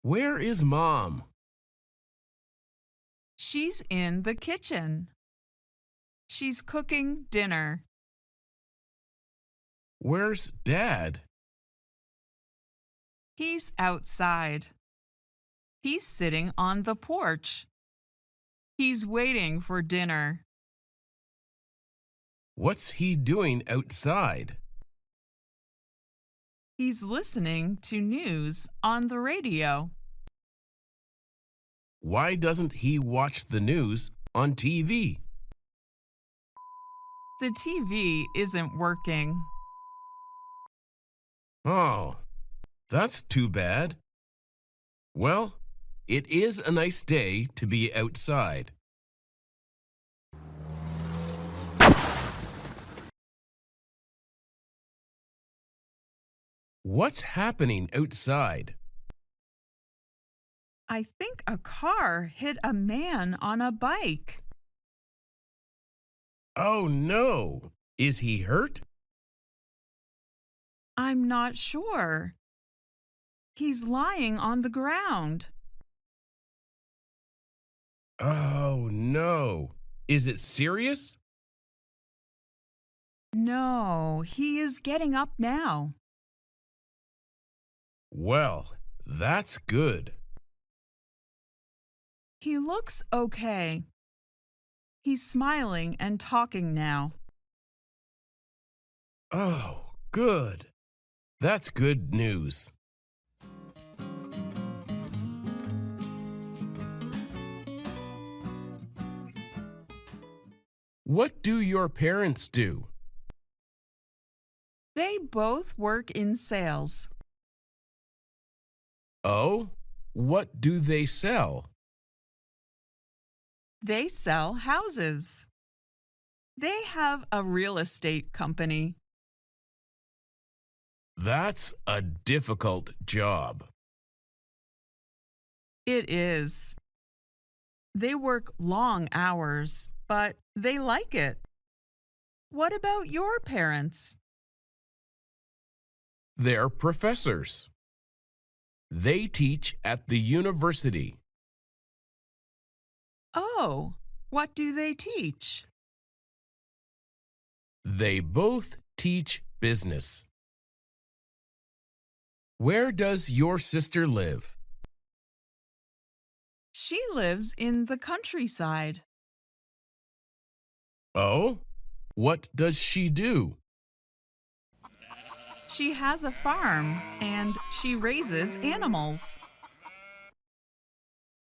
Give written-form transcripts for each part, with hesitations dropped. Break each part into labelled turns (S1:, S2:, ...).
S1: Where is Mom?
S2: She's in the kitchen. She's cooking dinner.
S1: Where's Dad?
S2: He's outside. He's sitting on the porch. He's waiting for dinner.
S1: What's he doing outside?
S2: He's listening to news on the radio.
S1: Why doesn't he watch the news on TV?
S2: The TV isn't working.
S1: Oh, that's too bad. Well, it is a nice day to be outside. What's happening outside?
S2: I think a car hit a man on a bike.
S1: Oh no! Is he hurt?
S2: I'm not sure. He's lying on the ground.
S1: Oh no! Is it serious?
S2: No, he is getting up now.
S1: Well, that's good.
S2: He looks okay. He's smiling and talking now.
S1: Oh, good. That's good news. What do your parents do?
S2: They both work in sales.
S1: Oh, what do they sell?
S2: They sell houses. They have a real estate company.
S1: That's a difficult job.
S2: It is. They work long hours, but they like it. What about your parents?
S1: They're professors. They teach at the university.
S2: Oh, what do they teach?
S1: They both teach business. Where does your sister live?
S2: She lives in the countryside.
S1: Oh, what does she do?
S2: She has a farm and she raises animals.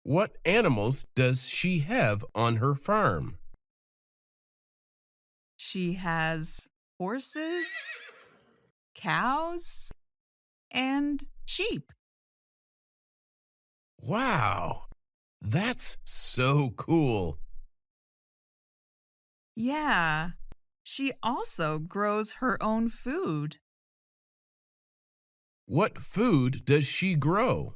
S1: What animals does she have on her farm?
S2: She has horses, cows, and sheep.
S1: Wow, that's so cool.
S2: Yeah, she also grows her own food.
S1: What food does she grow?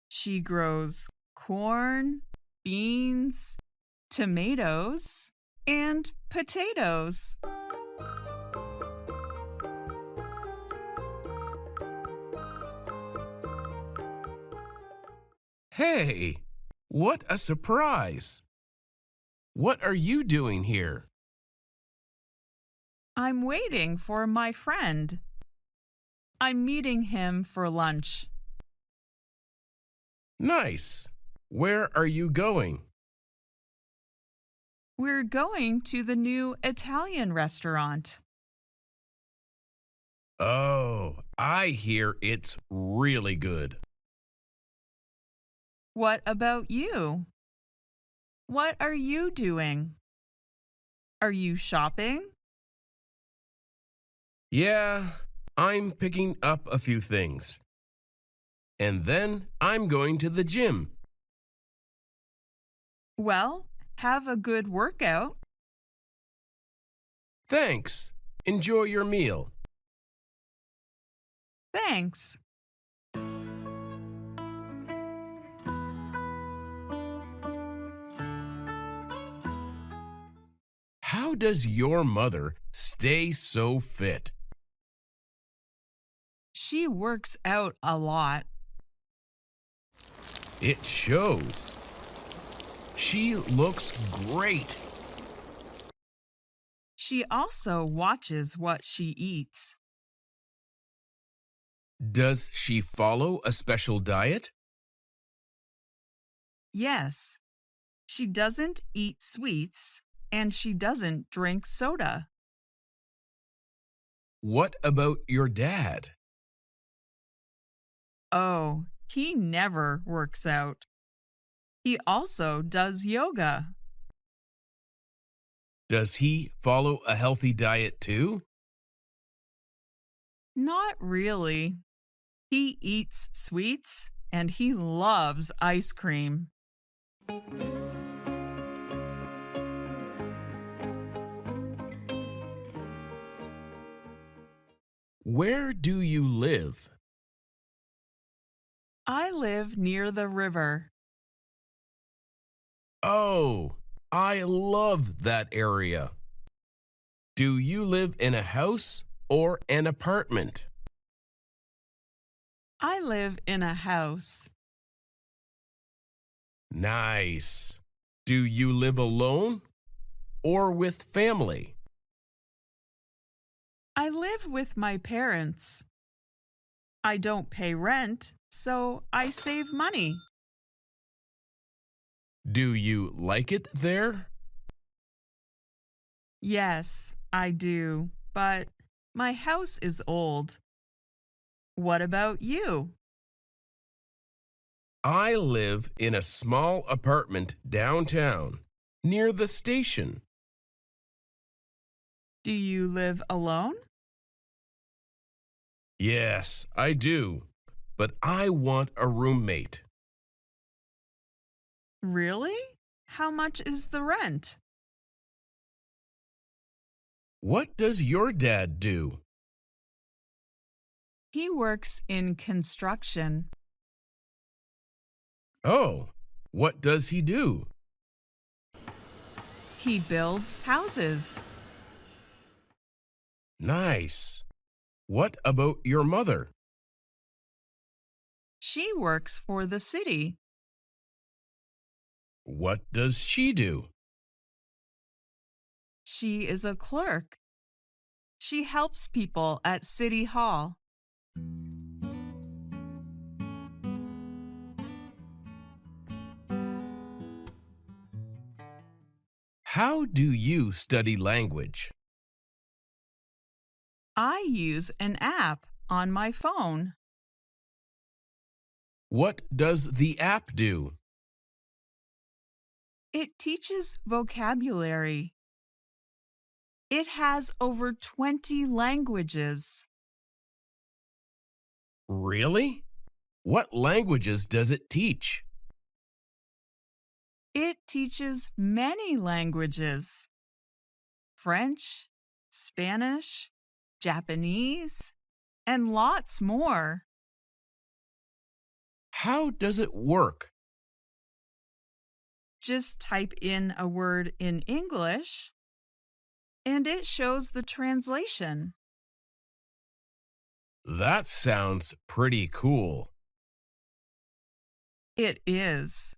S2: She grows corn, beans, tomatoes, and potatoes.
S1: Hey, what a surprise! What are you doing here?
S2: I'm waiting for my friend. I'm meeting him for lunch.
S1: Nice. Where are you going?
S2: We're going to the new Italian restaurant.
S1: Oh, I hear it's really good.
S2: What about you? What are you doing? Are you shopping?
S1: Yeah, I'm picking up a few things. And then I'm going to the gym.
S2: Well, have a good workout.
S1: Thanks. Enjoy your meal.
S2: Thanks.
S1: How does your mother stay so fit?
S2: She works out a lot.
S1: It shows. She looks great.
S2: She also watches what she eats.
S1: Does she follow a special diet?
S2: Yes, she doesn't eat sweets and she doesn't drink soda.
S1: What about your dad?
S2: Oh, he never works out. He also does yoga.
S1: Does he follow a healthy diet too?
S2: Not really. He eats sweets and he loves ice cream.
S1: Where do you live?
S2: I live near the river.
S1: Oh, I love that area. Do you live in a house or an apartment?
S2: I live in a house.
S1: Nice. Do you live alone or with family?
S2: I live with my parents. I don't pay rent, so I save money.
S1: Do you like it there?
S2: Yes, I do, but my house is old. What about you?
S1: I live in a small apartment downtown, near the station.
S2: Do you live alone?
S1: Yes, I do, but I want a roommate.
S2: Really? How much is the rent?
S1: What does your dad do?
S2: He works in construction.
S1: Oh, what does he do?
S2: He builds houses.
S1: Nice. What about your mother?
S2: She works for the city.
S1: What does she do?
S2: She is a clerk. She helps people at City Hall.
S1: How do you study language?
S2: I use an app on my phone.
S1: What does the app do?
S2: It teaches vocabulary. It has over 20 languages.
S1: Really? What languages does it teach?
S2: It teaches many languages: French, Spanish, Japanese, and lots more.
S1: How does it work?
S2: Just type in a word in English, and it shows the translation.
S1: That sounds pretty cool.
S2: It is.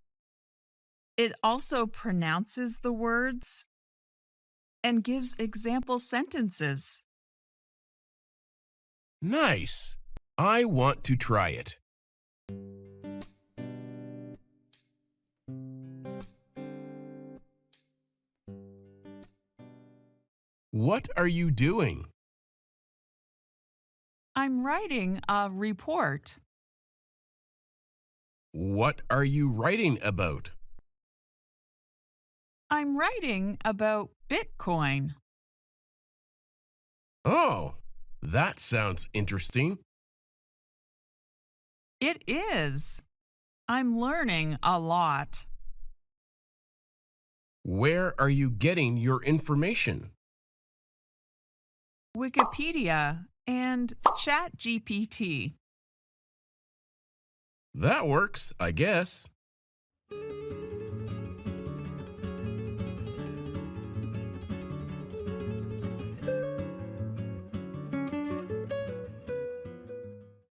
S2: It also pronounces the words and gives example sentences.
S1: Nice. I want to try it. What are you doing?
S2: I'm writing a report.
S1: What are you writing about?
S2: I'm writing about Bitcoin.
S1: Oh, that sounds interesting.
S2: It is. I'm learning a lot.
S1: Where are you getting your information?
S2: Wikipedia and ChatGPT.
S1: That works, I guess.